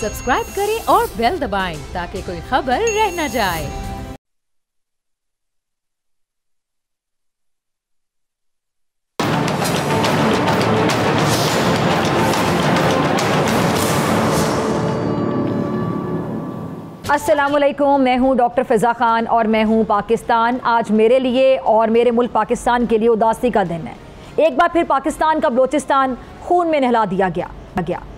Subscribe करें और bell दबाएं ताकि कोई खबर रह न जाए। अस्सलामुअलैकुम, मैं हूं डॉक्टर फ़िज़ा ख़ान और मैं हूं पाकिस्तान। आज मेरे लिए और मेरे मुल्क पाकिस्तान के लिए उदासी का दिन है। एक बार फिर पाकिस्तान का बलोचिस्तान खून में नहला दिया गया।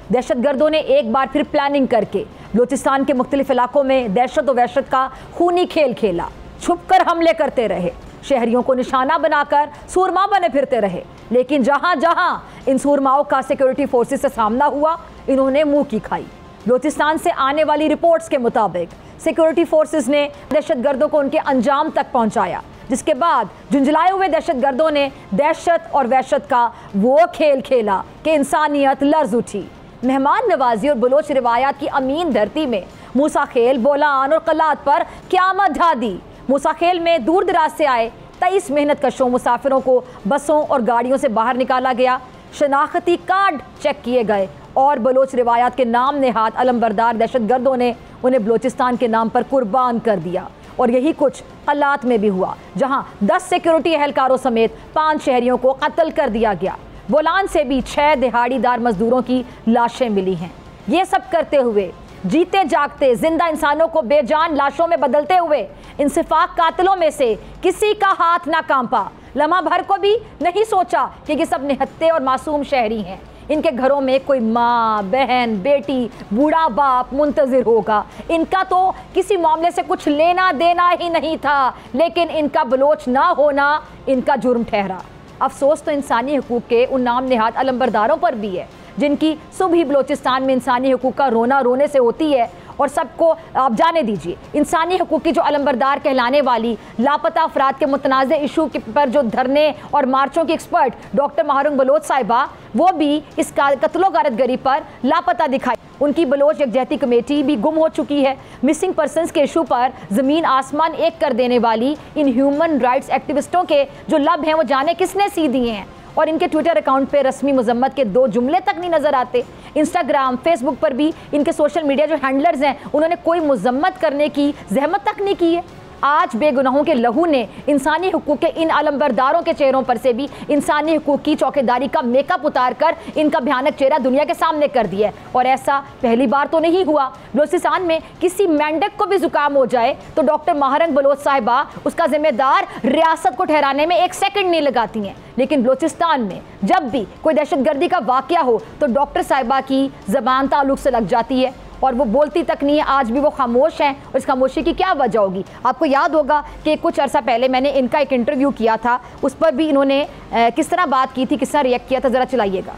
दहशतगर्दों ने एक बार फिर प्लानिंग करके बलोचिस्तान के मुख्तलिफ इलाकों में दहशत व वहशत का खूनी खेल खेला। छुपकर हमले करते रहे, शहरियों को निशाना बनाकर सूरमा बने फिरते रहे। लेकिन जहाँ जहाँ इन सूरमाओं का सिक्योरिटी फोर्सेस से सामना हुआ, इन्होंने मुँह की खाई। बलोचिस्तान से आने वाली रिपोर्ट्स के मुताबिक सिक्योरिटी फोर्सेस ने दहशतगर्दों को उनके अंजाम तक पहुंचाया, जिसके बाद झुंझलाए हुए दहशतगर्दों ने दहशत और वहशत का वो खेल खेला कि इंसानियत लर्ज उठी। मेहमान नवाजी और बलोच रिवायात की अमीन धरती में मूसा खेल, बोलान और कलात पर क़यामत ढा दी। मूसा खेल में दूर दराज से आए 23 मेहनत कशों मुसाफिरों को बसों और गाड़ियों से बाहर निकाला गया। शनाख्ती कार्ड चेक किए गए और बलोच रिवायात के नाम नेहाद अलमबरदार दहशतगर्दों ने उन्हें बलोचिस्तान के नाम पर कुर्बान कर दिया। और यही कुछ कलात में भी हुआ, जहां 10 सिक्योरिटी एहलकारों समेत 5 शहरियों को कत्ल कर दिया गया। बोलान से भी 6 दिहाड़ीदार मजदूरों की लाशें मिली हैं। ये सब करते हुए जीते जागते जिंदा इंसानों को बेजान लाशों में बदलते हुए इंसिफाक कातिलों में से किसी का हाथ ना कांपा। लम्हा भर को भी नहीं सोचा कि ये सब निहत्ते और मासूम शहरी हैं। इनके घरों में कोई माँ, बहन, बेटी, बूढ़ा बाप मुंतज़िर होगा। इनका तो किसी मामले से कुछ लेना देना ही नहीं था, लेकिन इनका बलोच ना होना इनका जुर्म ठहरा। अफसोस तो इंसानी हकूक़ के उन नाम नेहाद अलमबरदारों पर भी है, जिनकी सुबह बलोचिस्तान में इंसानी हकूक़ का रोना रोने से होती है। और सबको आप जाने दीजिए, इंसानी हकूक़ की जो अलमबरदार कहलाने वाली लापता अफराद के मुतनाज़ इशू पर जो धरने और मार्चों की एक्सपर्ट डॉक्टर महारुंग बलोच साहिबा, वो भी इस कत्लो गारतगरी पर लापता दिखाई। उनकी बलोच यकजहती कमेटी भी गुम हो चुकी है। मिसिंग पर्सनस के इशू पर ज़मीन आसमान एक कर देने वाली इन ह्यूमन राइट्स एक्टिविस्टों के जो लब हैं, वो जाने किसने सी दिए हैं। और इनके ट्विटर अकाउंट पे रस्मी मजम्मत के 2 जुमले तक नहीं नज़र आते। इंस्टाग्राम, फेसबुक पर भी इनके सोशल मीडिया जो हैंडलर्स हैं, उन्होंने कोई मजम्मत करने की जहमत तक नहीं की है। आज बेगुनाहों के लहू ने इंसानी हुकूक के इन अलमबरदारों के चेहरों पर से भी इंसानी हुकूक की चौकीदारी का मेकअप उतार कर इनका भयानक चेहरा दुनिया के सामने कर दिया है। और ऐसा पहली बार तो नहीं हुआ। बलोचिस्तान में किसी मेंढक को भी जुकाम हो जाए तो डॉक्टर महारंग बलोच साहिबा उसका जिम्मेदार रियासत को ठहराने में 1 सेकंड नहीं लगाती हैं। लेकिन बलोचिस्तान में जब भी कोई दहशतगर्दी का वाकया हो तो डॉक्टर साहिबा की ज़बान ताल्लुक से लग जाती है और वो बोलती तक नहीं है। आज भी वो खामोश हैं और इस खामोशी की क्या वजह होगी? आपको याद होगा कि कुछ अर्सा पहले मैंने इनका एक इंटरव्यू किया था, उस पर भी इन्होंने किस तरह बात की थी, किस तरह रिएक्ट किया था, ज़रा चलाइएगा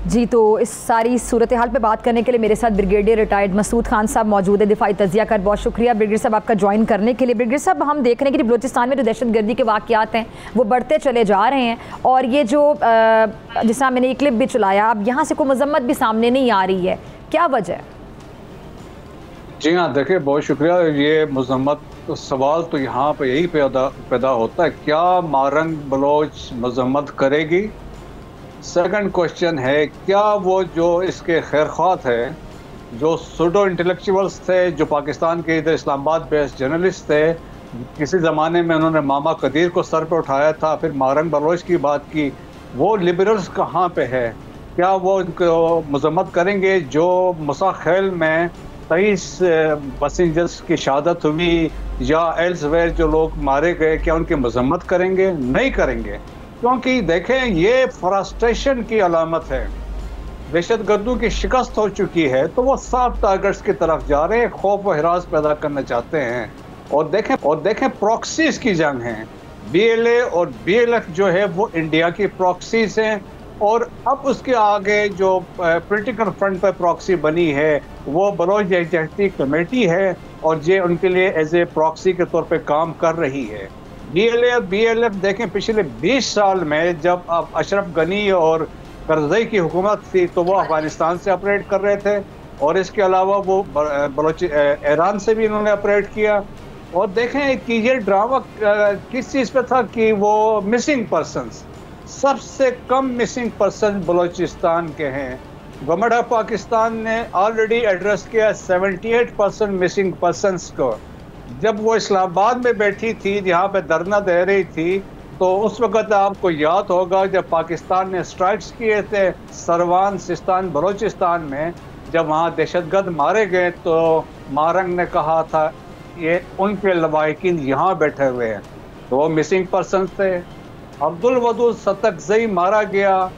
जी। तो इस सारी सूरत हाल पे बात करने के लिए मेरे साथ ब्रिगेडियर रिटायर्ड मसूद खान साहब मौजूद है, दिफाई तजिया कर। बहुत शुक्रिया ब्रिगेडियर साहब आपका ज्वाइन करने के लिए। ब्रिगेडियर साहब, हम देख रहे हैं कि बलोचिस्तान में जो दहशतगर्दी के वाक़यात हैं वो बढ़ते चले जा रहे हैं और ये जो जिस मैंने ये क्लिप भी चलाया, अब यहाँ से कोई मजम्मत भी सामने नहीं आ रही है, क्या वजह है? जी हाँ, देखिए बहुत शुक्रिया। ये मजम्मत तो सवाल तो यहाँ पे यही पैदा होता है, क्या महारंग बलोच मजम्मत करेगी? सेकंड क्वेश्चन है, क्या वो जो इसके खैरख्वाह थे, जो सूडो इंटेलेक्चुअल्स थे, जो पाकिस्तान के इधर इस्लामाबाद बेस्ड जर्नलिस्ट थे, किसी ज़माने में उन्होंने मामा कदीर को सर पर उठाया था, फिर महारंग बलोच की बात की, वो लिबरल्स कहाँ पे है? क्या वो उनको मजम्मत करेंगे? जो मूसा खेल में 23 पैसेंजर्स की शहादत हुई या एल्सवेयर जो लोग मारे गए, क्या उनकी मजम्मत करेंगे? नहीं करेंगे, क्योंकि देखें ये फ्रस्ट्रेशन की अलामत है। दहशतगर्दों की शिकस्त हो चुकी है तो वो साफ टारगेट्स की तरफ जा रहे हैं, खौफ व हिरास पैदा करना चाहते हैं। और देखें प्रॉक्सीज की जंग है। BLA और BLF जो है वो इंडिया की प्रॉक्सीज हैं और अब उसके आगे जो पॉलिटिकल फ्रंट पर प्रॉक्सी बनी है वो बलोच यकजहती कमेटी है और ये उनके लिए एज ए प्रॉक्सी के तौर पे काम कर रही है। BLA और BLF देखें, पिछले 20 साल में जब अब अशरफ गनी और करज़ई की हुकूमत थी तो वो अफगानिस्तान से ऑपरेट कर रहे थे और इसके अलावा वो ईरान से भी इन्होंने ऑपरेट किया। और देखें कि ये ड्रामा किस चीज़ पे था कि वो मिसिंग पर्सनस, सबसे कम मिसिंग पर्सन बलोचिस्तान के हैं। गवर्नमेंट ऑफ पाकिस्तान ने ऑलरेडी एड्रेस किया 78% मिसिंग पर्सनस को। जब वो इस्लामाबाद में बैठी थी, जहाँ पे धरना दे रही थी, तो उस वक़्त आपको याद होगा जब पाकिस्तान ने स्ट्राइक्स किए थे सरवान, सिस्तान, बलोचिस्तान में, जब वहाँ दहशतगर्द मारे गए, तो मारंग ने कहा था ये उनके लवाहिकीन यहाँ बैठे हुए हैं, तो वो मिसिंग पर्सन थे। अब्दुल वदूद सतकजई मारा गया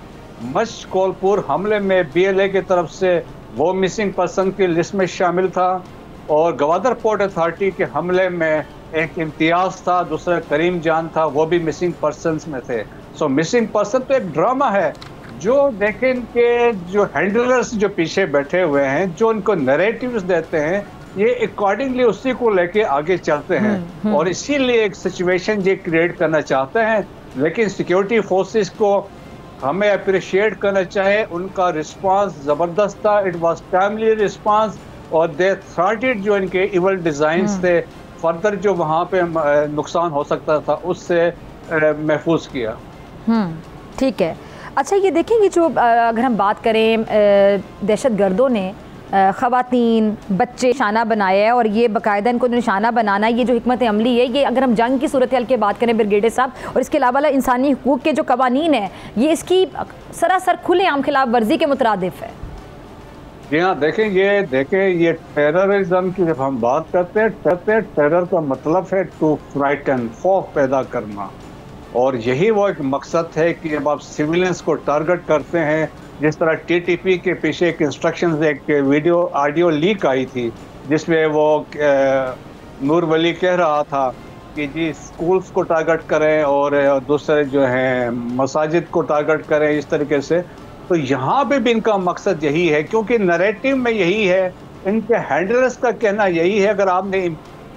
मश्क कोलपुर हमले में BLA की तरफ से, वो मिसिंग पर्सन की लिस्ट में शामिल था। और गवादर पोर्ट अथॉरिटी के हमले में एक इम्तियाज़ था, दूसरा करीम जान था, वो भी मिसिंग पर्सनस में थे। सो मिसिंग पर्सन तो एक ड्रामा है जो देखें कि जो हैंडलर्स जो पीछे बैठे हुए हैं, जो उनको नैरेटिव्स देते हैं, ये अकॉर्डिंगली उसी को लेके आगे चलते हैं और इसीलिए एक सिचुएशन ये क्रिएट करना चाहते हैं। लेकिन सिक्योरिटी फोर्सेस को हमें अप्रिशिएट करना चाहिए, उनका रिस्पांस ज़बरदस्त था, इट वाज टाइमली रिस्पांस, और दे थ्वाटेड जो इनके इवल डिज़ाइंस थे, फर्दर जो वहाँ पे नुकसान हो सकता था उससे महफूज किया। ठीक है। अच्छा, ये देखेंगे जो अगर हम बात करें दहशतगर्दों ने ख़वातीन, बच्चे निशाना बनाया है, और ये बाकायदा इनको निशाना बनाना, ये जो हिकमत अमली है, ये अगर हम जंग की सूरत हाल की बात करें ब्रिगेडियर साहब, और इसके अलावा इंसानी हुकूक के जो कवानीन है, ये इसकी सरासर खुलेआम खिलाफ वर्जी के मुतरादिफ है। जी हाँ, देखें ये टेररिज्म की जब हम बात करते हैं, टेरर का मतलब है टू फ्राइटन, खौफ पैदा करना, और यही वो एक मकसद है कि जब आप सिविलियंस को टारगेट करते हैं, जिस तरह TTP के पीछे एक इंस्ट्रक्शंस, एक वीडियो ऑडियो लीक आई थी जिसमें वो नूर वली कह रहा था कि जी स्कूल्स को टारगेट करें और दूसरे जो हैं मसाजिद को टारगेट करें, इस तरीके से। तो यहाँ पे भी इनका मकसद यही है, क्योंकि नैरेटिव में यही है, इनके हैंडलर्स का कहना यही है, अगर आपने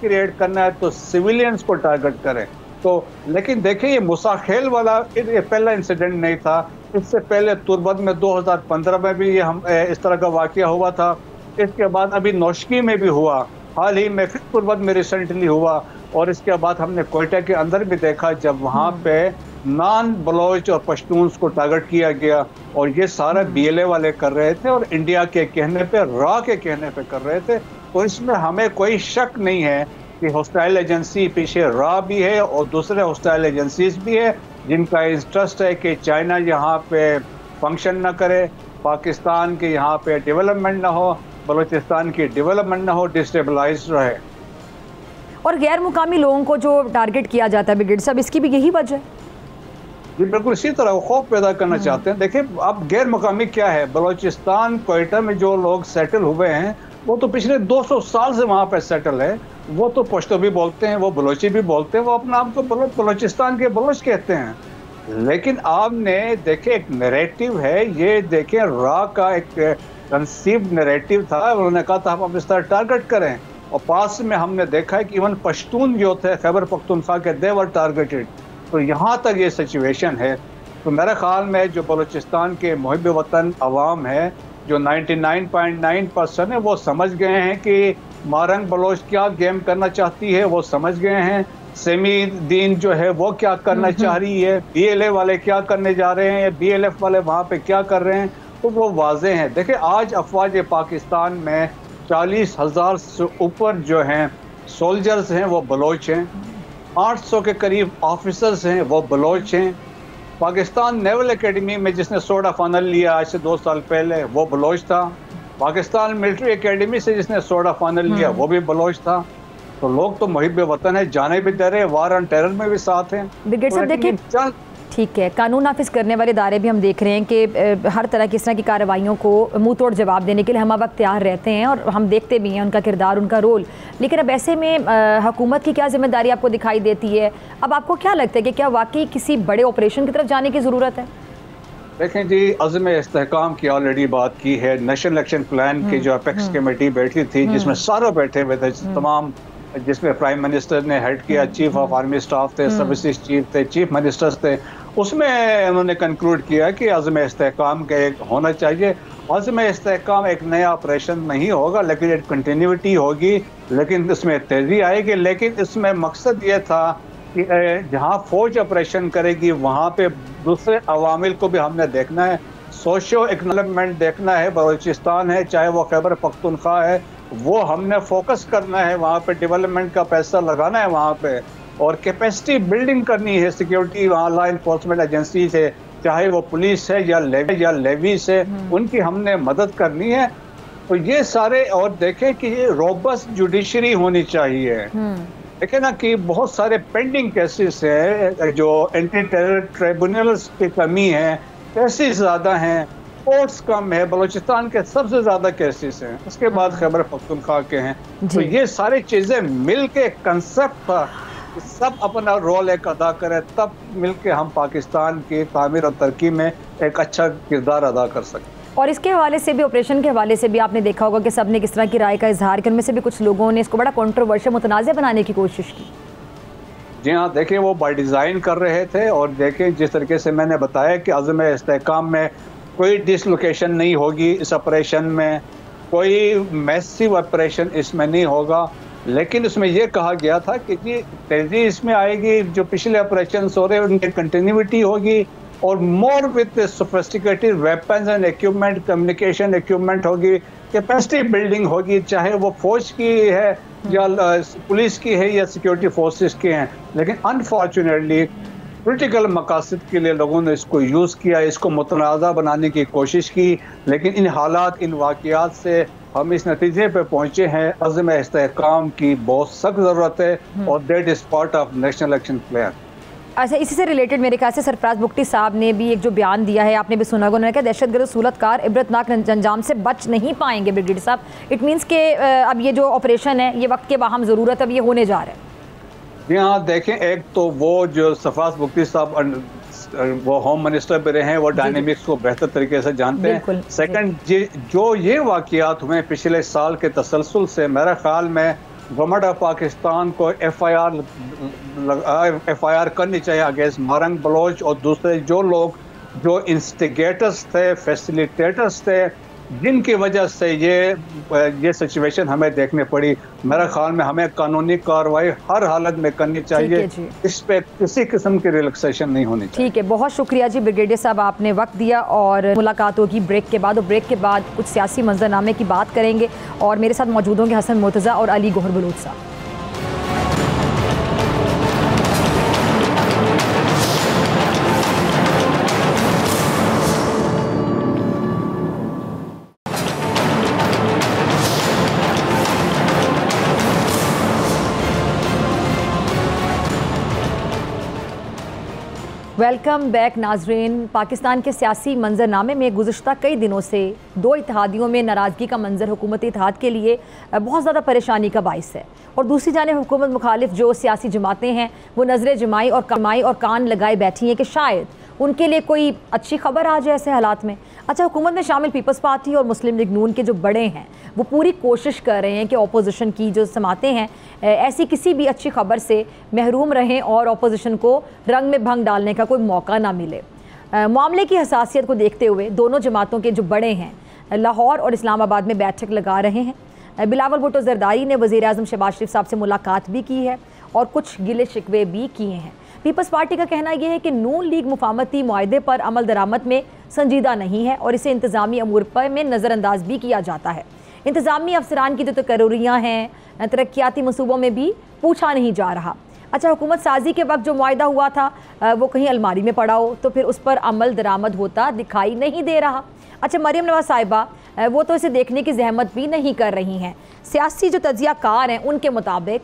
क्रिएट करना है तो सिविलियंस को टारगेट करें। तो लेकिन देखिए, ये मुसाखेल वाला ये पहला इंसिडेंट नहीं था, इससे पहले तुर्बत में 2015 में भी ये इस तरह का वाकया हुआ था। इसके बाद अभी नौशकी में भी हुआ, हाल ही में फिर तुर्बत में रिसेंटली हुआ, और इसके बाद हमने कोयटा के अंदर भी देखा जब वहाँ पे नान बलोच और पश्तून्स को टारगेट किया गया, और ये सारा BLA वाले कर रहे थे और इंडिया के कहने पे, रा के कहने पे कर रहे थे। तो इसमें हमें कोई शक नहीं है कि हॉस्टाइल एजेंसी पीछे रा भी है और दूसरे हॉस्टाइल एजेंसीज भी है जिनका इंटरेस्ट है कि चाइना यहाँ पे फंक्शन ना करे, पाकिस्तान के यहाँ पे डेवलपमेंट ना हो, बलूचिस्तान की डेवलपमेंट ना हो, डिस्टेबलाइज रहे। और गैर मुकामी लोगों को जो टारगेट किया जाता है ब्रिगेडियर साहब, इसकी भी यही वजह है? जी बिल्कुल इसी तरह वो खौफ पैदा करना चाहते हैं। देखिए, अब गैर मुकामी क्या है, बलूचिस्तान कोयटा में जो लोग सेटल हुए हैं वो तो पिछले 200 साल से वहाँ पे सेटल है, वो तो पश्तो भी बोलते हैं, वो बलोची भी बोलते हैं, वो अपना आप को बलूचिस्तान के बलोच कहते हैं। लेकिन आपने देखे एक नैरेटिव है, ये देखें रा का एक कंसीव्ड नैरेटिव था, उन्होंने कहा था आप इस तरह टारगेट करें, और पास में हमने देखा है कि इवन पश्तून जो थे खैबर पख्तूनख्वा के, दे वर टारगेटेड। तो यहाँ तक ये सिचुएशन है। तो मेरे ख्याल में जो बलूचिस्तान के मुहिब वतन अवाम है, जो 99.9% है, वो समझ गए हैं कि मारंग बलोच क्या गेम करना चाहती है, वो समझ गए हैं। सेमी दीन जो है वो क्या करना चाह रही है, BLA वाले क्या करने जा रहे हैं, या BLF वाले वहाँ पे क्या कर रहे हैं, तो वो वाजे हैं। देखिए, आज अफवाज पाकिस्तान में 40,000 से ऊपर जो हैं सोल्जर्स हैं वो बलोच हैं, 800 के करीब ऑफिसर्स हैं वो बलोच हैं। पाकिस्तान नेवल एकेडमी में जिसने सोडा फाइनल लिया आज से 2 साल पहले, वो बलोच था। पाकिस्तान मिलिट्री एकेडमी से जिसने सोडा फाइनल लिया वो भी बलोच था। तो लोग तो मुहिब वतन है, जाने भी दे रहे, वार ऑन टेरर में भी साथ हैं। ब्रिगेडियर साहब देखिए, ठीक है, कानून नाफिज करने वाले इदारे भी हम देख रहे हैं कि हर तरह की इस तरह की कार्रवाइयों को मुंह तोड़ जवाब देने के लिए हम वक्त तैयार रहते हैं, और हम देखते भी हैं उनका किरदार, उनका रोल। लेकिन अब ऐसे में हुकूमत की क्या जिम्मेदारी आपको दिखाई देती है? अब आपको क्या लगता है कि क्या वाकई किसी बड़े ऑपरेशन की तरफ जाने की ज़रूरत है? देखें जी, अज़्म इस्तेहकाम की ऑलरेडी बात की है, नेशनल इलेक्शन प्लान की जो अपेक्स कमेटी बैठी थी जिसमें सारे बैठे हुए थे तमाम, जिसमें प्राइम मिनिस्टर ने हेड किया, चीफ ऑफ आर्मी स्टाफ थे, सर्विसेज चीफ थे, चीफ मिनिस्टर्स थे, उसमें उन्होंने कंक्लूड किया कि अज़्म इस्तेहकाम का एक होना चाहिए। अज़्म इस्तेहकाम एक नया ऑपरेशन नहीं होगा, लेकिन एक कंटिन्यूटी होगी, लेकिन इसमें तेज़ी आएगी। लेकिन इसमें मकसद ये था कि जहाँ फौज ऑपरेशन करेगी वहाँ पे दूसरे अवामिल को भी हमने देखना है। सोशो इकोनॉमिक देखना है, बलूचिस्तान है चाहे वो खैबर पख्तूनख्वा है, वो हमने फोकस करना है, वहाँ पे डेवलपमेंट का पैसा लगाना है वहाँ पे, और कैपेसिटी बिल्डिंग करनी है सिक्योरिटी वहाँ लॉ इन्फोर्समेंट एजेंसी से, चाहे वो पुलिस है या लेवी से, उनकी हमने मदद करनी है। तो ये सारे, और देखें कि ये रोबस्ट जुडिशरी होनी चाहिए। देखें ना कि बहुत सारे पेंडिंग केसेस हैं, जो एंटी टेरर ट्रिब्यूनल्स की कमी है, केसेस ज़्यादा हैं, कोर्ट्स कम है, बलूचिस्तान के सबसे ज़्यादा केसेस हैं, उसके बाद खैबर पख्तूनख्वा के हैं। तो ये सारी चीज़ें मिल के कंसेप्ट था, सब अपना रोल एक अदा करें, तब मिल के हम पाकिस्तान की तामीर और तरक्की में एक अच्छा किरदार अदा कर सकते। और इसके हवाले से भी, ऑपरेशन के हवाले से भी आपने देखा होगा कि सब ने किस तरह की राय का इजहार किया, उनमें से भी कुछ लोगों ने इसको बड़ा कंट्रोवर्शियल मुतनाज़ बनाने की कोशिश की। जी हाँ, देखें वो बाय डिज़ाइन कर रहे थे, और देखें जिस तरीके से मैंने बताया कि अज़्म इस्तेहकाम में कोई डिसलोकेशन नहीं होगी, इस ऑपरेशन में कोई मैसिव ऑपरेशन इसमें नहीं होगा, लेकिन उसमें यह कहा गया था कि जी तेज़ी इसमें आएगी, जो पिछले ऑपरेशन हो रहे हैं उनकी कंटिन्यूटी होगी, और more with sophisticated weapons and equipment, communication equipment होगी, कैपेसिटी बिल्डिंग होगी, चाहे वो फौज की है या पुलिस की है या सिक्योरिटी फोर्सेस की हैं। लेकिन अनफॉर्चुनेटली पॉलिटिकल मकासद के लिए लोगों ने इसको यूज़ किया, इसको मुतनाज़ा बनाने की कोशिश की, लेकिन इन हालात, इन वाक़यात से हम इस नतीजे पे पहुँचे हैं, अज़्म इस्तेहकाम की बहुत सख्त ज़रूरत है, और that is part of national action plan. अच्छा, इसी से रिलेटेड मेरे ख्याल से सरफराज बुगटी साहब ने भी एक जो बयान दिया है, आपने भी सुना होगा, उन्होंने कहा दहशतगर्द सूरतकार इबरतनाक अंजाम से बच नहीं पाएंगे। ब्रिगेडियर साहब, इट मीन्स के अब ये जो ऑपरेशन है ये वक्त के बाहम ज़रूरत अब ये होने जा रहा है। जी हाँ, देखें, एक तो वो जो सरफराज बुगटी साहब वो होम मिनिस्टर भी रहे हैं, वो डायनेमिक्स को बेहतर तरीके से जानते हैं। सेकंड, जो ये वाक़यात हुए पिछले साल के तसलसल से, मेरे ख्याल में गवर्नमेंट ऑफ पाकिस्तान को एफआईआर करनी चाहिए अगेंस्ट मारंग बलोच और दूसरे जो लोग जो इंस्टिगेटर्स थे, फैसिलिटेटर्स थे, जिनकी वजह से ये सिचुएशन हमें देखने पड़ी। मेरे ख्याल में हमें कानूनी कार्रवाई हर हालत में करनी चाहिए, इस पे किसी किस्म की रिलैक्सेशन नहीं होनी चाहिए। ठीक है, बहुत शुक्रिया जी ब्रिगेडियर साहब, आपने वक्त दिया, और मुलाकात होगी ब्रेक के बाद, और ब्रेक के बाद कुछ सियासी मंजरनामे की बात करेंगे, और मेरे साथ मौजूद होंगे हसन मुर्तज़ा और अली गौहर बलूच साहब। वेलकम बैक नाजरीन। पाकिस्तान के सियासी मंजरनामे में गुज़श्ता कई दिनों से दो इत्तेहादियों में नाराज़गी का मंजर हुकूमती इत्तेहाद के लिए बहुत ज़्यादा परेशानी का बाइस है, और दूसरी जानिब हुकूमत मुखालिफ जो सियासी जमातें हैं वो नज़रें जमाई और कान लगाए बैठी हैं कि शायद उनके लिए कोई अच्छी खबर आ जाए ऐसे हालात में। अच्छा, हुकूमत में शामिल पीपल्स पार्टी और मुस्लिम लीग नून के जो बड़े हैं वो पूरी कोशिश कर रहे हैं कि अपोजिशन की जो जमातें हैं ऐसी किसी भी अच्छी खबर से महरूम रहें और अपोजिशन को रंग में भंग डालने का कोई मौका ना मिले। मामले की हसासियत को देखते हुए दोनों जमातों के जो बड़े हैं लाहौर और इस्लामाबाद में बैठक लगा रहे हैं। बिलावल भुट्टो जरदारी ने वज़ीर आज़म शहबाज शरीफ साहब से मुलाकात भी की है और कुछ गिले शिकवे भी किए हैं। पीपल्स पार्टी का कहना यह है कि नून लीग मुफाहमती मुआहदे पर अमल दरामद में संजीदा नहीं है और इसे इंतज़ामी अमूर पर में नज़रअंदाज भी किया जाता है। इंतज़ामी अफसरान की जो तकर्रियाँ हैं तरक्याती मनसूबों में भी पूछा नहीं जा रहा। अच्छा, हुकूमत साजी के वक्त जो मुआहदा हुआ था वो कहीं अलमारी में पड़ा हो तो फिर उस पर अमल दरामद होता दिखाई नहीं दे रहा। अच्छा, मरियम नवाज साहिबा वो तो इसे देखने की जहमत भी नहीं कर रही हैं। सियासी जो तजिया कार हैं उनके मुताबिक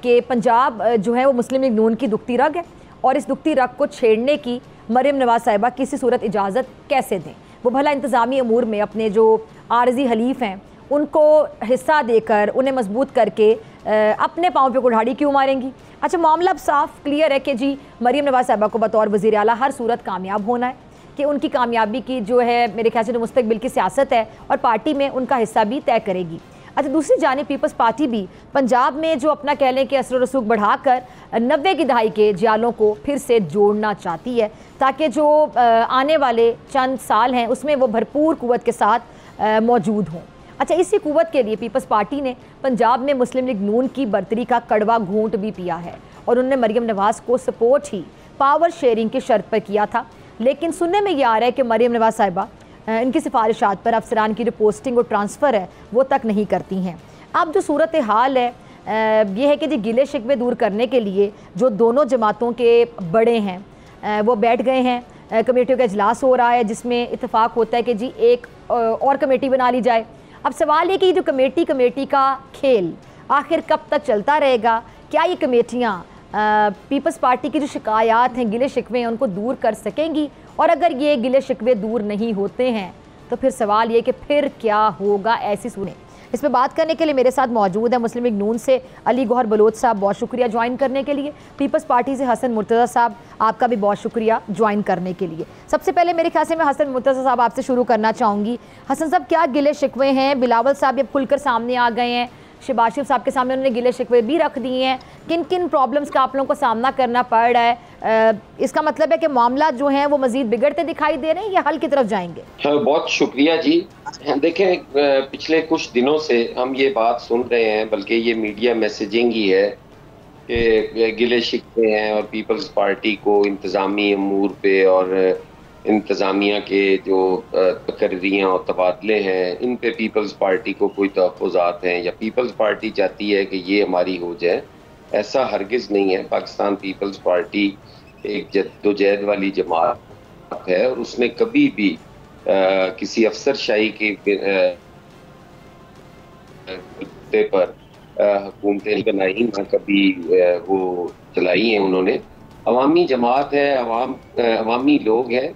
कि पंजाब जो है वो मुस्लिम लीग नून की दुखती रग है और इस दुखती रग को छेड़ने की मरियम नवाज साहिबा किसी सूरत इजाज़त कैसे दें। वो भला इंतज़ामी अमूर में अपने जो आरजी हलीफ हैं उनको हिस्सा देकर उन्हें मजबूत करके अपने पाँव पे कुल्हाड़ी क्यों मारेंगी। अच्छा, मामला अब साफ क्लियर है कि जी मरियम नवाज साहिबा को बतौर वज़ीर आला हर सूरत कामयाब होना है, कि उनकी कामयाबी की जो है मेरे ख्याल से जो मुस्तकबिल की सियासत है और पार्टी में उनका हिस्सा भी तय करेगी। अच्छा, दूसरी जानिब पीपल्स पार्टी भी पंजाब में जो अपना कह लें कि असर रसूख बढ़ाकर 90 की दहाई के जियालों को फिर से जोड़ना चाहती है ताकि जो आने वाले चंद साल हैं उसमें वो भरपूर कुव्वत के साथ मौजूद हों। अच्छा, इसी कुव्वत के लिए पीपल्स पार्टी ने पंजाब में मुस्लिम लीग नून की बर्तरी का कड़वा घूंट भी पिया है और उन्होंने मरियम नवाज़ को सपोर्ट ही पावर शेयरिंग की शर्त पर किया था। लेकिन सुनने में ये आ रहा है कि मरीम नवाज साहिबा इनकी सिफारिशात पर अफसरान की जो पोस्टिंग और ट्रांसफ़र है वो तक नहीं करती हैं। अब जो सूरत हाल है ये है कि जी गिले शिकवे दूर करने के लिए जो दोनों जमातों के बड़े हैं वो बैठ गए हैं। कमेटियों का इजलास हो रहा है जिसमें इत्तेफाक होता है कि जी एक और कमेटी बना ली जाए। अब सवाल ये कि जो कमेटी का खेल आखिर कब तक चलता रहेगा? क्या ये कमेटियाँ पीपल्स पार्टी की जो शिकायत हैं, गिले शिकवे हैं, उनको दूर कर सकेंगी? और अगर ये गिले शिकवे दूर नहीं होते हैं तो फिर सवाल ये कि फिर क्या होगा? ऐसी सुने। इस पर बात करने के लिए मेरे साथ मौजूद है मुस्लिम लीग नून से अली गौहर बलोच साहब, बहुत शुक्रिया ज्वाइन करने के लिए। पीपल्स पार्टी से हसन मुर्तज़ा साहब, आपका भी बहुत शुक्रिया ज्वाइन करने के लिए। सबसे पहले मेरे ख्याल से मैं हसन मुर्तज़ा साहब आपसे शुरू करना चाहूँगी। हसन साहब, क्या गिले शिकवे हैं? बिलावल साहब अब खुलकर सामने आ गए हैं, शहबाज शरीफ साहब के सामने उन्होंने गिले शिकवे भी रख दिए हैं। किन किन प्रॉब्लम्स का आप लोगों को सामना करना पड़ रहा है? इसका मतलब है कि मामला जो हैं वो मजीद बिगड़ते दिखाई दे रहे हैं या हल की तरफ जाएंगे? बहुत शुक्रिया जी। देखें, पिछले कुछ दिनों से हम ये बात सुन रहे हैं, बल्कि ये मीडिया मैसेजिंग ही है कि गिले शिकवे हैं और पीपल्स पार्टी को इंतज़ामी अमूर पे और इंतज़ामिया के जो तकर्रियाँ और तबादले हैं इन पे पीपल्स पार्टी को कोई तहफ़्फ़ुज़ात हैं या पीपल्स पार्टी चाहती है कि ये हमारी हो जाए। ऐसा हरगिज़ नहीं है। पाकिस्तान पीपल्स पार्टी एक जद्दोजहद वाली जमात है और उसने कभी भी किसी अफसरशाही के पर हुकूमतें नहीं बनाई, ना कभी वो चलाई हैं उन्होंने। अवामी जमात है, अवामी लोग हैं,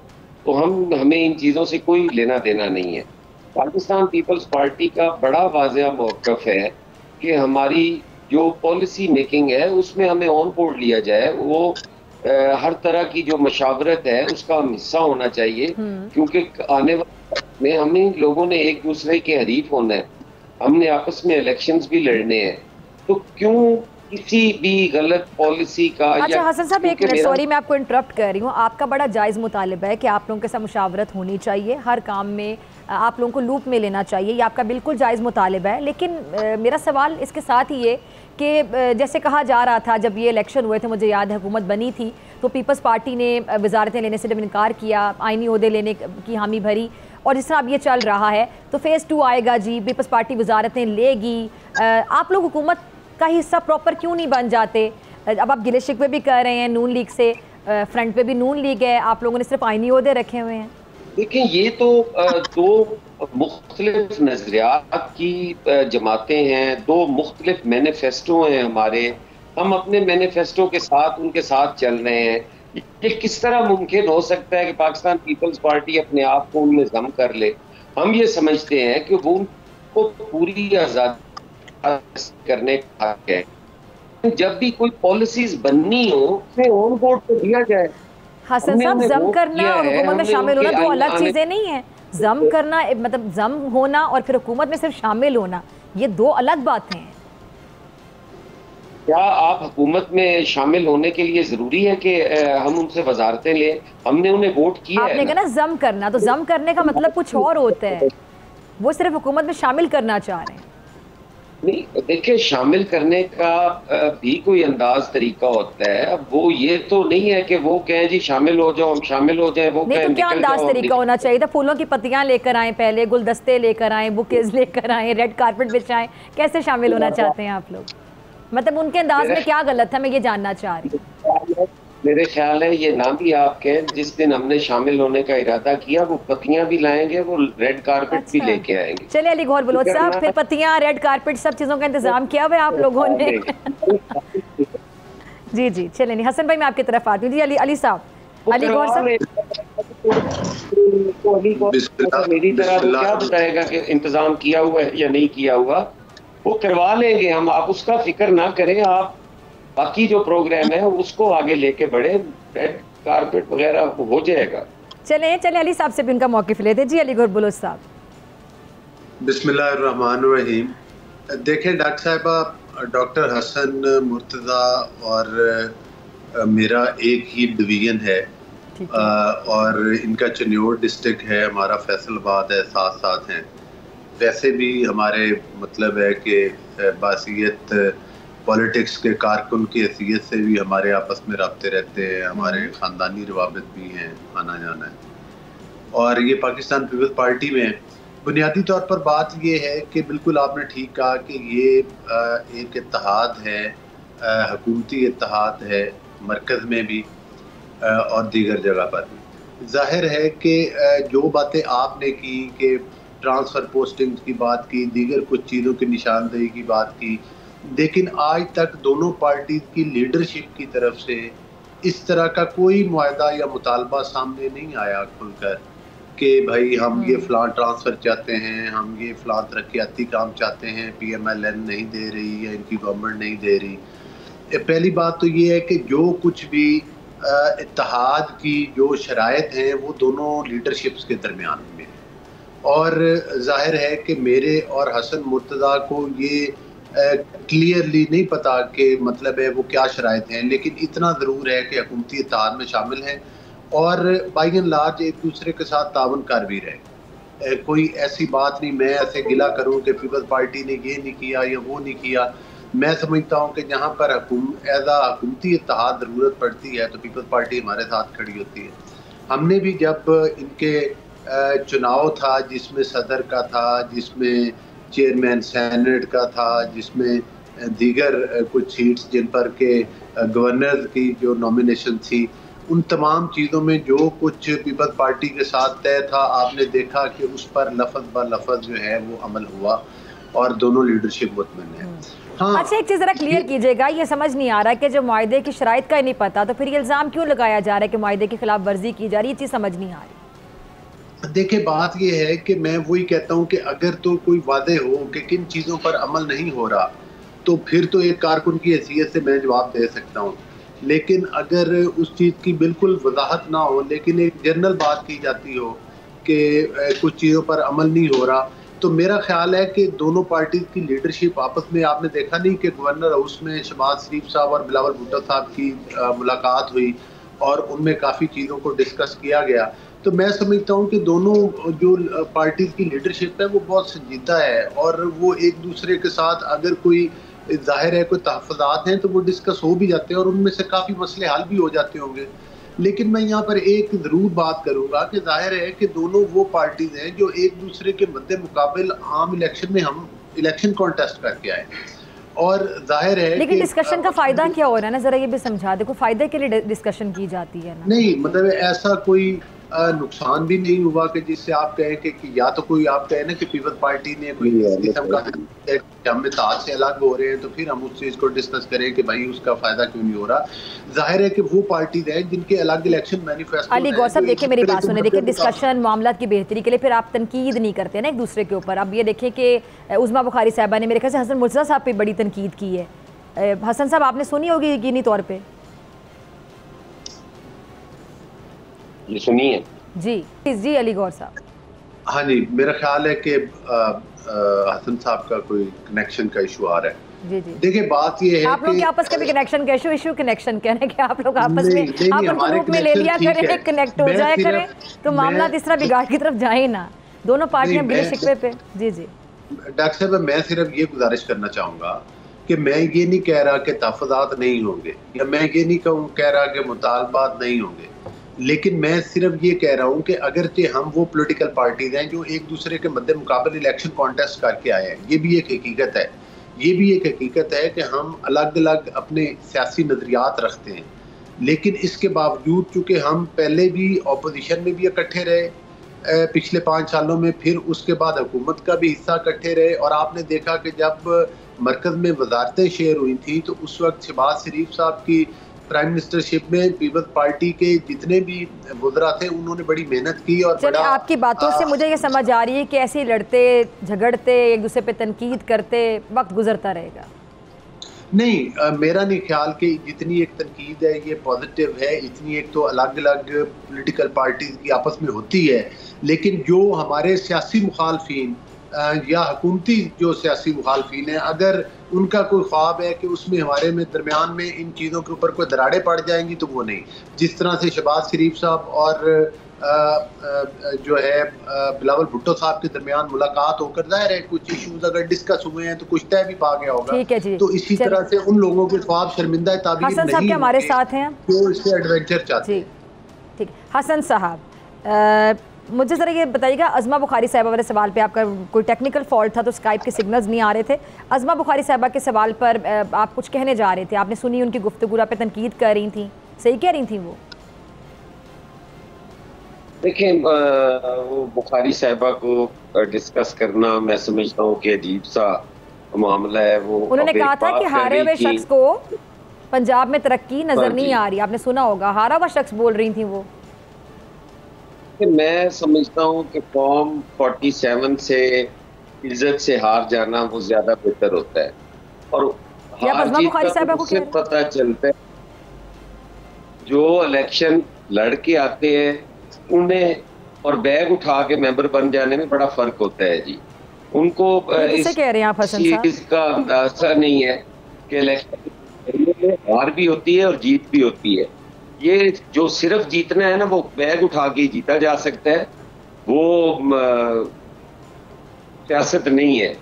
तो हमें इन चीज़ों से कोई लेना देना नहीं है। पाकिस्तान पीपल्स पार्टी का बड़ा वाज़ेह मौक़िफ़ है कि हमारी जो पॉलिसी मेकिंग है उसमें हमें ऑन बोर्ड लिया जाए। वो हर तरह की जो मशावरत है उसका हम हिस्सा होना चाहिए, क्योंकि आने वाले वक्त में हमें लोगों ने एक दूसरे के हरीफ होना है, हमने आपस में इलेक्शंस भी लड़ने हैं, तो क्यों किसी भी गलत पॉलिसी का। अच्छा हसन साहब, एक मिनट, सॉरी मैं आपको इंटरप्ट कर रही हूँ। आपका बड़ा जायज़ मुतालिबा है कि आप लोगों के साथ मुशावरत होनी चाहिए, हर काम में आप लोगों को लूप में लेना चाहिए, ये आपका बिल्कुल जायज़ मुतालिबा है। लेकिन मेरा सवाल इसके साथ ही है कि जैसे कहा जा रहा था जब ये इलेक्शन हुए थे, मुझे याद है हुकूमत बनी थी, तो पीपल्स पार्टी ने वजारतें लेने से जब इनकार किया, आइनी ओहदे लेने की हामी भरी, और जिस तरह अब ये चल रहा है तो फेज़ 2 आएगा जी, पीपल्स पार्टी वजारतें लेगी। आप लोग हुकूमत का हिस्सा प्रॉपर क्यों नहीं बन जाते? अब आप गिले शिकवे भी कर रहे हैं नून लीग से, फ्रंट पे भी नून लीग है, आप लोगों ने सिर्फ आइनी ओहदे रखे हुए हैं। देखिए, ये तो दो मुख्तलिफ नजरियात की जमातें हैं, दो मुख्तलिफ मैनिफेस्टो हैं हमारे। हम अपने मैनिफेस्टो के साथ उनके साथ चल रहे हैं। ये किस तरह मुमकिन हो सकता है कि पाकिस्तान पीपल्स पार्टी अपने आप को उनमें जम कर ले? हम ये समझते हैं कि वो उनको पूरी आज़ादी करने का हक है। जब भी कोई पॉलिसीज बननी हो उसे ऑन बोर्ड पे दिया जाए। हसन साहब, जम करना और हुकूमत में शामिल होना दो अलग चीजें नहीं है। जम करना मतलब जम होना और फिर हुकूमत में सिर्फ शामिल होना, ये दो अलग बातें हैं। क्या आप हुकूमत में शामिल होने के लिए जरूरी है कि हम उनसे वजारतें लें? हमने उन्हें वोट किया है। आपने कहा ना जम करना, तो जम करने का मतलब कुछ और होता है, वो सिर्फ हुकूमत में शामिल करना चाह रहे हैं। नहीं, देखिए, शामिल करने का भी कोई अंदाज तरीका होता है। अब वो ये तो नहीं है कि वो कहें जी शामिल हो जाओ, हम शामिल हो जाए। वो नहीं, तो क्या अंदाज तरीका होना चाहिए था? फूलों की पत्तियां लेकर आए, पहले गुलदस्ते लेकर आए, बुकेज लेकर आए, रेड कारपेट बिछाएं, कैसे शामिल होना चाहते हैं आप लोग? मतलब उनके अंदाज में क्या गलत था, मैं ये जानना चाह रही हूँ। मेरे ख्याल है ये ना भी आप कहें, जिस दिन हमने शामिल होने का इरादा किया वो पत्तियां भी लाएंगे, वो रेड कारपेट भी लेके आएंगे। चलिए अली गौहर बलोच साहब, फिर पत्तियां, रेड कारपेट, सब चीजों का इंतजाम किया हुआ है आप लोगों ने? जी जी, चलिए नहीं, हसन भाई मैं आपकी तरफ आती हूँ। जी अली साहब, अली गौहर साहब, मेरी तरह वो क्या बताएगा कि इंतजाम किया हुआ है या नहीं किया हुआ? वो करवा लेंगे हम, आप उसका फिक्र ना करें। आप बाकी जो प्रोग्राम है उसको आगे लेके बढ़े, रेड कारपेट वगैरह हो जाएगा। चले अली साहब से भी उनका मौक़िफ़ लेते। जी अली गौहर बलोच साहब। बिस्मिल्लाहिर्रहमानिर्रहीम। देखें डॉक्टर साहिबा, डॉक्टर हसन मुर्तज़ा और मेरा एक ही डिवीज़न है और इनका चन्योर डिस्ट्रिक्ट है, हमारा फैसलाबाद है, साथ साथ हैं। वैसे भी हमारे मतलब है कि बासियत पॉलिटिक्स के कारकुन की हैसियत से भी हमारे आपस में रबते रहते हैं, हमारे ख़ानदानी रवाबित भी हैं, आना जाना है। और ये पाकिस्तान पीपल्स पार्टी में बुनियादी तौर पर बात ये है कि बिल्कुल आपने ठीक कहा कि ये एक इत्तेहाद है, हुकूमती इत्तेहाद है, मरकज़ में भी और दीगर जगह पर भी। जाहिर है कि जो बातें आपने की कि ट्रांसफ़र पोस्टिंग की बात की, दीगर कुछ चीज़ों की निशानदेही की बात की, लेकिन आज तक दोनों पार्टीज़ की लीडरशिप की तरफ से इस तरह का कोई मुआहदा या मुतालबा सामने नहीं आया खुलकर कि भाई हम ये फ़लाँ ट्रांसफ़र चाहते हैं, हम ये फ़लाँ तरक्याती काम चाहते हैं, PMLN नहीं दे रही या इनकी गवर्नमेंट नहीं दे रही। पहली बात तो ये है कि जो कुछ भी इत्तेहाद की जो शराइत हैं वो दोनों लीडरशिप्स के दरमियान में, और जाहिर है कि मेरे और हसन मुर्तज़ा को ये क्लियरली नहीं पता कि मतलब है वो क्या शराइत हैं, लेकिन इतना ज़रूर है कि हुकूमती इत्तेहाद में शामिल हैं और बाई एंड लार्ज एक दूसरे के साथ तावन कर भी रहे। कोई ऐसी बात नहीं मैं ऐसे गिला करूं कि पीपल्स पार्टी ने ये नहीं किया या वो नहीं किया। मैं समझता हूं कि जहां पर एज आ हुकूमती इत्तेहाद ज़रूरत पड़ती है तो पीपल्स पार्टी हमारे साथ खड़ी होती है। हमने भी जब इनके चुनाव था जिसमें सदर का था, जिसमें चेयरमैन सेनेट का था, जिसमें दीगर कुछ सीट्स जिन पर के गवर्नर की जो नॉमिनेशन थी, उन तमाम चीज़ों में जो कुछ पीपल्स पार्टी के साथ तय था, आपने देखा कि उस पर लफ्ज़ ब लफ्ज़ जो है वो अमल हुआ और दोनों लीडरशिप मुतमईन है। हाँ, अच्छा एक चीज़ ज़रा क्लियर कीजिएगा, ये समझ नहीं आ रहा है कि जो मुआहदे की शराइत का ही नहीं पता तो फिर ये इल्ज़ाम क्यों लगाया जा रहा है कि मुआहदे की खिलाफ वर्जी की जा रही है, ये चीज़ समझ नहीं आ रही। देखिए बात यह है कि मैं वही कहता हूं कि अगर तो कोई वादे हो कि किन चीज़ों पर अमल नहीं हो रहा तो फिर तो एक कारकुन की हैसियत से मैं जवाब दे सकता हूं, लेकिन अगर उस चीज़ की बिल्कुल वजाहत ना हो लेकिन एक जनरल बात की जाती हो कि कुछ चीज़ों पर अमल नहीं हो रहा, तो मेरा ख्याल है कि दोनों पार्टीज की लीडरशिप आपस में, आपने देखा नहीं कि गवर्नर हाउस में शहबाज शरीफ साहब और बिलावल भुट्टो साहब की मुलाकात हुई और उनमें काफ़ी चीज़ों को डिस्कस किया गया। तो मैं समझता हूँ कि दोनों जो पार्टीज की लीडरशिप है वो बहुत संजीदा है और वो एक दूसरे के साथ अगर कोई जाहिर है कोई तहफ़्फ़ुज़ात हैं तो वो डिस्कस हो भी जाते हैं और उनमें से काफ़ी मसले हल भी हो जाते होंगे। लेकिन मैं यहाँ पर एक ज़रूर बात करूँगा कि जाहिर है कि दोनों वो पार्टीज़ हैं जो एक दूसरे के मद्दे मुकाबिल आम इलेक्शन में हम इलेक्शन कॉन्टेस्ट करके आए और जाहिर है लेकिन डिस्कशन का फ़ायदा क्या हो रहा है ना, ज़रा ये भी समझा दे, कोई फ़ायदे के लिए डिस्कशन की जाती है ना? नहीं, मतलब ऐसा कोई नुकसान भी नहीं हुआ कि जिससे आप कहें कि या तो कोई आप कहें ना कि पीपल्स पार्टी ने कोई किस्म का हम इत्तेहाद से अलग हो रहे हैं तो फिर हम उस चीज़ को डिस्कस करें कि भाई उसका फ़ायदा क्यों नहीं हो रहा। जाहिर है कि वो पार्टीज हैं जिनके अलग इलेक्शन मैनिफेस्टो। अली गौर साहब देखिए मेरी बात सुने, देखिए डिस्कशन मामला की बेहतरी के लिए फिर आप तनकीद नहीं करते ना एक दूसरे के ऊपर। अब ये देखिए कि उज़मा बुखारी साहबा ने मेरे ख्याल से हसन मुर्तज़ा साहब पे बड़ी तनकीद की है। हसन साहब आपने सुनी होगी यकीनी तौर पर, ये सुनिए जी अली गौर साहब। हाँ जी, मेरा ख्याल है कि हसन साहब का कोई कनेक्शन का इशू आ रहा है। जी देखिए बात ये है आप लोग आपस के भी कनेक्शन का इशू कनेक्शन कहने के आप लोग आपस में आप उनको ग्रुप में ले लिया करें, कनेक्ट हो जाए करें तो मामला इस तरह बिगाड़ की तरफ जाए ना, दोनों पार्टियां गिले शिकवे पे। जी डॉक्टर साहब, मैं सिर्फ ये गुजारिश करना चाहूँगा कि मैं ये नहीं कह रहा कि तहफ़्फ़ुज़ात नहीं होंगे या मैं ये नहीं कह रहा कि मुतालबात नहीं होंगे, लेकिन मैं सिर्फ ये कह रहा हूँ कि अगरचे हम वो पॉलिटिकल पार्टीज हैं जो एक दूसरे के मद्दे मुकाबले इलेक्शन कॉन्टेस्ट करके आए हैं, ये भी एक हकीकत है, ये भी एक हकीकत है कि हम अलग अलग अपने सियासी नज़रियात रखते हैं, लेकिन इसके बावजूद चूँकि हम पहले भी अपोजिशन में भी इकट्ठे रहे पिछले 5 सालों में, फिर उसके बाद हुकूमत का भी हिस्सा इकट्ठे रहे और आपने देखा कि जब मरकज़ में वजारतें शेयर हुई थी तो उस वक्त शहबाज शरीफ साहब की प्राइम मिनिस्टरशिप में पीपल्स पार्टी के जितने भी वज़रा थे उन्होंने बड़ी मेहनत की। और चलिए आपकी बातों से मुझे ये समझ आ रही है कि ऐसे लड़ते झगड़ते एक दूसरे पे तनकीद करते वक्त गुजरता रहेगा। नहीं, मेरा नहीं ख्याल कि जितनी एक तनकीद है ये पॉजिटिव है, इतनी एक तो अलग अलग पॉलिटिकल पार्टीज की आपस में होती है, लेकिन जो हमारे सियासी मुखालफिन या हुकूमती जो सियासी मुखालफिन हैं, अगर उनका कोई ख्वाब है कि उसमें हमारे में दरमियान में इन चीज़ों के ऊपर कोई दरारें पड़ जाएंगी तो वो नहीं। जिस तरह से शहबाज शरीफ साहब और जो है बिलावल भुट्टो साहब के दरमियान मुलाकात होकर, जाहिर है कुछ इश्यूज अगर डिस्कस हुए हैं तो कुछ तय भी पा गया होगा। ठीक है जी। तो इसी तरह से उन लोगों के ख्वाब शर्मिंदा ताबीर हसन साहब के हमारे साथ हैं जो इससे एडवेंचर चाहते हैं। ठीक, हसन साहब मुझे ज़रा ये बताइएगा, अज़मा बुखारी साहिबा वाले सवाल पे आपका कोई टेक्निकल फॉल्ट था तो स्काइप के सिग्नल्स नहीं आ रहे थे। अज़मा बुखारी साहिबा के सवाल पर आप कुछ कहने जा रहे थे, आपने सुनी उनकी गुफ्तगू पे तनकीद कर रही थी, सही कह रही थी वो? देखिए वो बुखारी साहिबा को डिस्कस करना मैं समझता हूँ कि अजीब सा मामला है। वो उन्होंने कहा था कि हारे हुए शख्स को पंजाब में तरक्की नजर नहीं आ रही, आपने सुना होगा, हारा हुआ शख्स बोल रही थी वो। मैं समझता हूँ कि फॉर्म 47 से इज्जत से हार जाना वो ज्यादा बेहतर होता है, और हार जीत का उससे पता चलता है। जो इलेक्शन लड़के आते हैं उन्हें और बैग उठा के मेंबर बन जाने में बड़ा फर्क होता है जी। उनको इस चीज का अंदाजा नहीं है कि इलेक्शन हार भी होती है और जीत भी होती है। ये जो सिर्फ जीतना है ना, वो बैग उठा के जीता जा सकता है, वो सियासत नहीं है।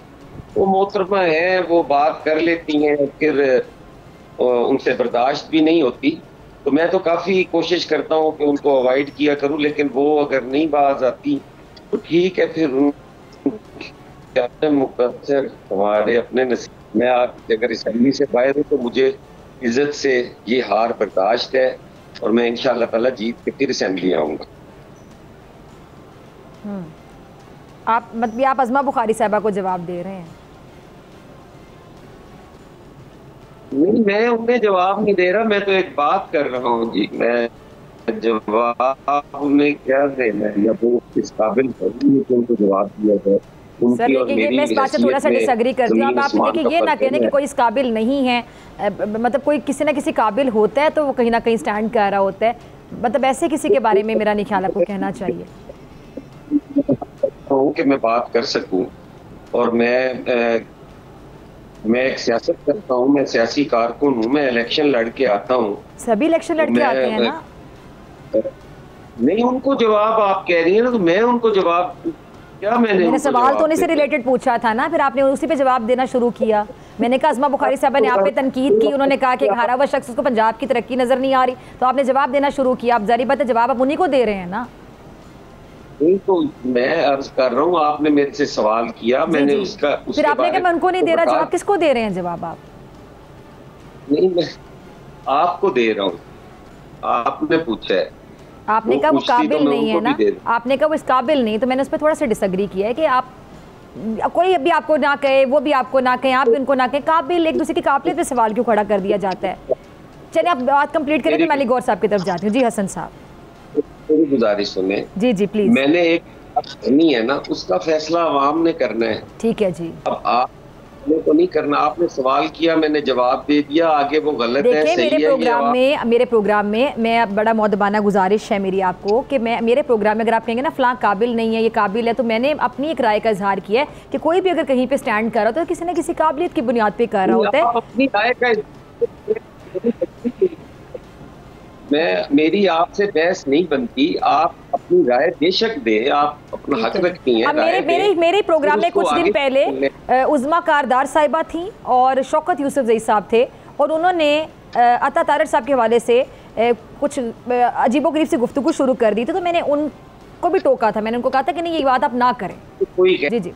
वो मोहतरमा है, वो बात कर लेती हैं, फिर उनसे बर्दाश्त भी नहीं होती। तो मैं तो काफी कोशिश करता हूँ कि उनको अवॉइड किया करूँ, लेकिन वो अगर नहीं बाज आती तो ठीक है, फिर मुकद्दर हमारे अपने नसीब। मैं अगर असम्बली से बाहर हूँ तो मुझे इज्जत से ये हार बर्दाश्त है, और मैं इंशाअल्लाह ताला जीत के फिर असेंबली आऊंगा। आप मतलब आप अज़मा बुखारी साहिबा को जवाब दे रहे हैं? नहीं, मैं उन्हें जवाब नहीं दे रहा, मैं तो एक बात कर रहा हूँ जी। मैं जवाब उन्हें क्या देना है, या वो इस काबिल उनको जवाब दिया जाए। सर लेकिन मैं इस बात से थोड़ा सा डिसएग्री करती हूँ। आप देखिए ये ना कहने कि कोई इस काबिल नहीं है, मतलब कोई किसी ना किसी काबिल होता है तो वो कहीं ना कहीं स्टैंड कर रहा होता है, मतलब ऐसे किसी के बारे में मेरा नहीं ख्याल आपको कहना चाहिए कि मैं बात कर सकूं। और मैं एक सियासत करता हूं, मैं सियासी कारकुन हूं, मैं इलेक्शन लड़के आता हूं। सभी इलेक्शन लड़के आते हैं ना? नहीं, उनको जवाब आप कह रही है ना, तो मैं उनको जवाब क्या मैंने सवाल तो उन्हीं से रिलेटेड पूछा था ना, फिर आपने उसी पे जवाब देना शुरू किया। मैंने कहा अज़मा बुखारी साहब ने आप पे तनकीद की, उन्होंने कहा कि हारा हुआ शख्स को पंजाब की तरक्की नजर नहीं आ रही, तो आपने जवाब देना शुरू किया। अब जारी बात है जवाब आप उन्हीं को दे रहे हैं ना। नहीं, तो मैं अर्ज कर रहा हूँ, आपने मेरे से सवाल किया, मैंने उसका फिर आपने कहा मैं उनको नहीं दे रहा जवाब, किसको दे रहे हैं जवाब आप? नहीं, मैं आपको दे रहा हूँ, आपने पूछा है। आपने कहा वो काबिल नहीं है ना, आपने कहा वो इस काबिल नहीं, तो मैंने उस पर थोड़ा सा डिसएग्री किया है कि आप कोई भी आपको ना कहे, वो भी आपको ना कहे, आप भी उनको ना कहे, काबिल एक दूसरे की काबिलियत पे सवाल क्यों खड़ा कर दिया जाता है? चलिए आप बात कंप्लीट करें, मैं अली गौर साहब की तरफ जाती हूँ। जी हसन साहब, मेरी गुजारिश सुने। जी जी प्लीज। मैंने एक नहीं है ना, उसका फैसला आवाम ने करना है। ठीक है जी। अब आपने तो नहीं करना, आपने सवाल किया, मैंने जवाब दे दिया, आगे वो गलत है सही मेरे प्रोग्राम में मैं बड़ा मौदबाना गुजारिश है मेरी आपको कि मैं मेरे प्रोग्राम में अगर आप कहेंगे ना फलां काबिल नहीं है, ये काबिल है, तो मैंने अपनी एक राय का इजहार किया है कि कोई भी अगर कहीं पे स्टैंड कर रहा हो तो किसी न किसी काबिलियत की बुनियाद पे कर रहा होता है। अपनी राय का मेरी आपसे बहस नहीं बनती, आप अपनी राय बेशक दे, आप अपना हक रखती हैं। मेरे प्रोग्राम में कुछ दिन पहले उज़मा कारदार साहिबा थी और शौकत यूसुफ ज़ई साहब थे, और उन्होंने अता तारड़ साहब के हवाले से कुछ अजीबोगरीब सी गुफ्तगू शुरू कर दी थी, तो मैंने उनको भी टोका था, मैंने उनको कहा था कि नहीं ये बात आप ना करें। जी जी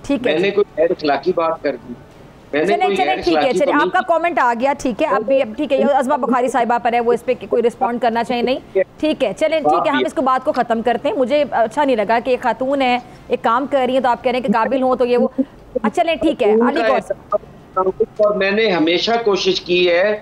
ठीक है, मैंने कोई गैर अखलाकी बात कर दी? चले ठीक है, चले आपका कमेंट आ गया, ठीक है। अब ठीक है, अज़मा बुखारी साहिबा पर है, वो इस पे कोई रिस्पॉन्ड करना चाहिए नहीं, ठीक है। चलें ठीक है, हम इसको बात को ख़त्म करते हैं। मुझे अच्छा नहीं लगा कि एक खातून है, एक काम कर रही है, तो आप कह रहे हैं कि काबिल हो तो ये वो, चलें ठीक है। अली और मैंने हमेशा कोशिश की है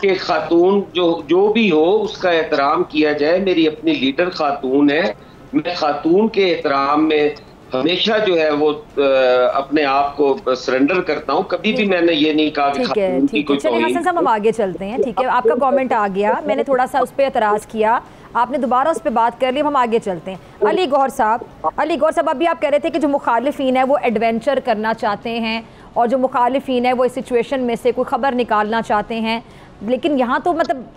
कि खातून जो भी हो उसका एहतराम किया जाए। मेरी अपनी लीडर खातून है, मैं खातून के एहतराम में हमेशा जो है वो अपने आप को सरेंडर करता हूँ। कभी भी मैंने ये नहीं कहा कि खातून की कोई चलिए हसन साहब हम आगे चलते हैं, ठीक है। आपका कमेंट आ गया, मैंने थोड़ा सा उस पर एतराज़ किया, आपने दोबारा उस पर बात कर ली, हम आगे चलते हैं। अली गौर साहब अभी आप कह रहे थे कि जो मुखालिफिन है वो एडवेंचर करना चाहते हैं, और जो मुखालिफिन है वो इस सिचुएशन में से कोई ख़बर निकालना चाहते हैं, लेकिन यहाँ तो मतलब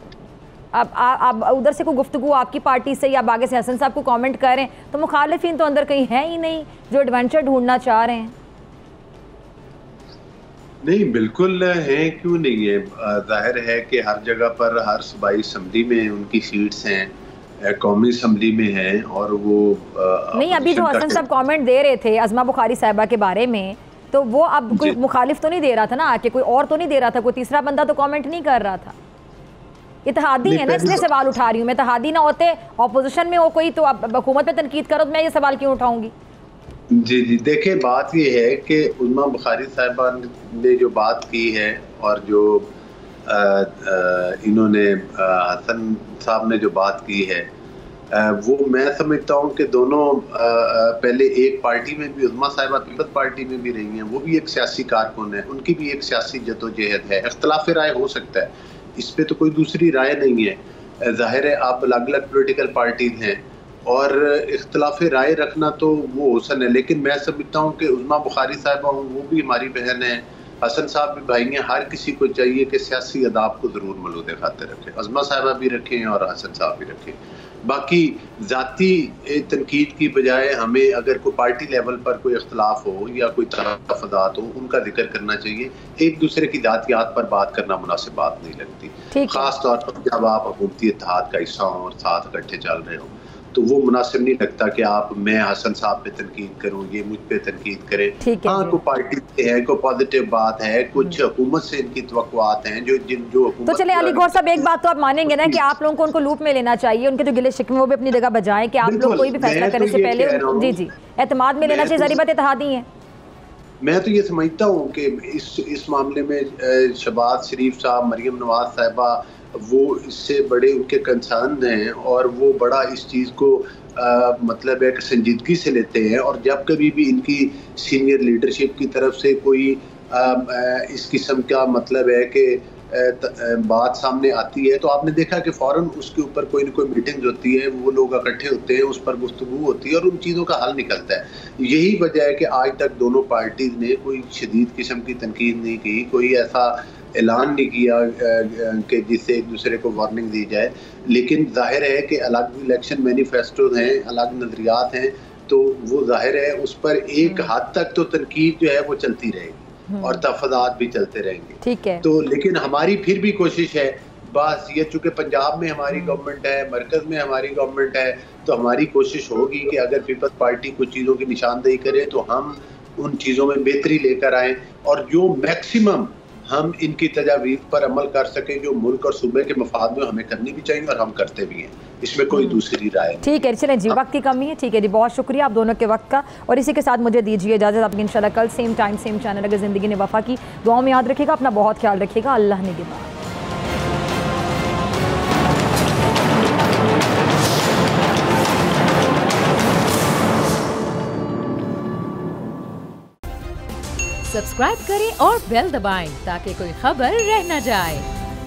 अब उधर से कोई गुफ्तगू आपकी पार्टी से या आगे से हसन साहब को कमेंट कर रहे हैं, तो मुखालिफिन तो अंदर कहीं है ही नहीं जो एडवेंचर ढूंढना चाह रहे हैं। नहीं, बिल्कुल है, क्यों नहीं है। जाहिर है कि हर जगह पर, हर सूबाई असम्बली में उनकी सीट्स हैं, कौमी असम्बली में हैं, और वो नहीं, अभी जो हसन साहब कमेंट दे रहे थे अज़मा बुखारी साहिबा के बारे में, तो वो अब कोई मुखालिफ तो नहीं दे रहा था ना आके, कोई और तो नहीं दे रहा था, कोई तीसरा बंदा तो कमेंट नहीं कर रहा था। इत्तेहादी है ना, इसलिए सवाल उठा रही हूँ मैं। इत्तेहादी ना होते, ऑपोजिशन में हो कोई, तो अब हुकूमत पे तनकीद करो तो मैं ये सवाल क्यों उठाऊंगी। जी जी, देखिए बात ये है कि उम्मा बुखारी साहिबा ने जो बात की है और जो इन्होंने हसन साहब ने जो बात की है, वो मैं समझता हूँ कि दोनों पहले एक पार्टी में भी, उम्मा साहिबा पीपल्स पार्टी में भी रही हैं, वो भी एक सियासी कारकुन है, उनकी भी एक सियासी जदोजहद है। इख्तलाफ राय हो सकता है, इस पर तो कोई दूसरी राय नहीं है। जाहिर है आप अलग अलग पोलिटिकल पार्टीज हैं और इख्तलाफ राय रखना तो वो हुसन है, लेकिन मैं समझता हूँ कि उम्मा बुखारी साहिबा वो भी हमारी बहन है, हसन साहब भी भाई हैं। हर किसी को चाहिए कि सियासी अदाब को ज़रूर मलूद खाते रखें, अज़मा साहिबा भी रखें और हसन साहब भी रखें। बाकी ज़ाती तनकीद की बजाय हमें अगर कोई पार्टी लेवल पर कोई इख्तलाफ हो या कोई तफादात हो, उनका जिक्र करना चाहिए। एक दूसरे की ज़ातियात पर बात करना मुनासिब बात नहीं लगती, ख़ास तौर पर जब आप हुकूमती इत्तेहाद का हिस्सा हों और साथ इकट्ठे चल रहे हो, तो वो मुनासिब नहीं लगता कि आप, मैं हसन साहब पे तनकीद करूं, ये मुझ पे तनकीद करें। हाँ, कोई पार्टी से है, कोई पॉजिटिव बात है, कुछ हुकूमत से इनकी तवक्कुआत हैं जो तो चले अली गौर साहब, एक बात तो आप मानेंगे ना कि आप लोगों को उनको लूप में लेना चाहिए, उनके जो गिले शिकवे वो भी अपनी जगह बजाएं, कि आप लोग कोई भी फैसला करने से पहले जी जी एतमाद में लेना चाहिए। ज़रीबत इत्तेहादी है। मैं तो ये समझता हूँ कि इस मामले में शहबाज शरीफ साहब, मरियम नवाज साहिबा, वो इससे बड़े उनके कंसर्न हैं और वो बड़ा इस चीज़ को मतलब एक संजीदगी से लेते हैं। और जब कभी भी इनकी सीनियर लीडरशिप की तरफ से कोई इस किस्म का मतलब है कि बात सामने आती है, तो आपने देखा कि फ़ौरन उसके ऊपर कोई न कोई मीटिंग्स होती है, वो लोग इकट्ठे होते हैं, उस पर गुफ्तगू होती है और उन चीज़ों का हल निकलता है। यही वजह है कि आज तक दोनों पार्टीज़ ने कोई शदीद किस्म की तनकीद नहीं की, कोई ऐसा ऐलान नहीं किया कि जिससे एक दूसरे को वार्निंग दी जाए। लेकिन जाहिर है कि अलग इलेक्शन मैनिफेस्टोज हैं, अलग नज़रियात हैं, तो वो जाहिर है उस पर एक हद तक तो तनकीद जो है वो चलती रहेगी और तफादात भी चलते रहेंगे। ठीक है, तो लेकिन हमारी फिर भी कोशिश है, बस ये चूँकि पंजाब में हमारी गवर्नमेंट है, मरकज़ में हमारी गवर्नमेंट है, तो हमारी कोशिश होगी कि अगर पीपल्स पार्टी कुछ चीज़ों की निशानदेही करे तो हम उन चीज़ों में बेहतरी लेकर आएँ और जो मैक्सिमम हम इनकी तजावीज़ पर अमल कर सकें, जो मुल्क और सूबे के मफाद में हमें करनी भी चाहिए और हम करते भी हैं, इसमें कोई दूसरी राय नहीं। ठीक है, चलें जी, वक्त की कमी है। ठीक है जी, बहुत शुक्रिया आप दोनों के वक्त का। और इसी के साथ मुझे दीजिए इजाज़त। आपकी इंशाल्लाह कल सेम टाइम सेम चैनल, अगर ज़िंदगी ने वफ़ा की, दुआओं में याद रखिएगा, अपना बहुत ख्याल रखिएगा। अल्लाह निगहबान। सब्सक्राइब करें और बेल दबाएं ताकि कोई खबर रह न जाए।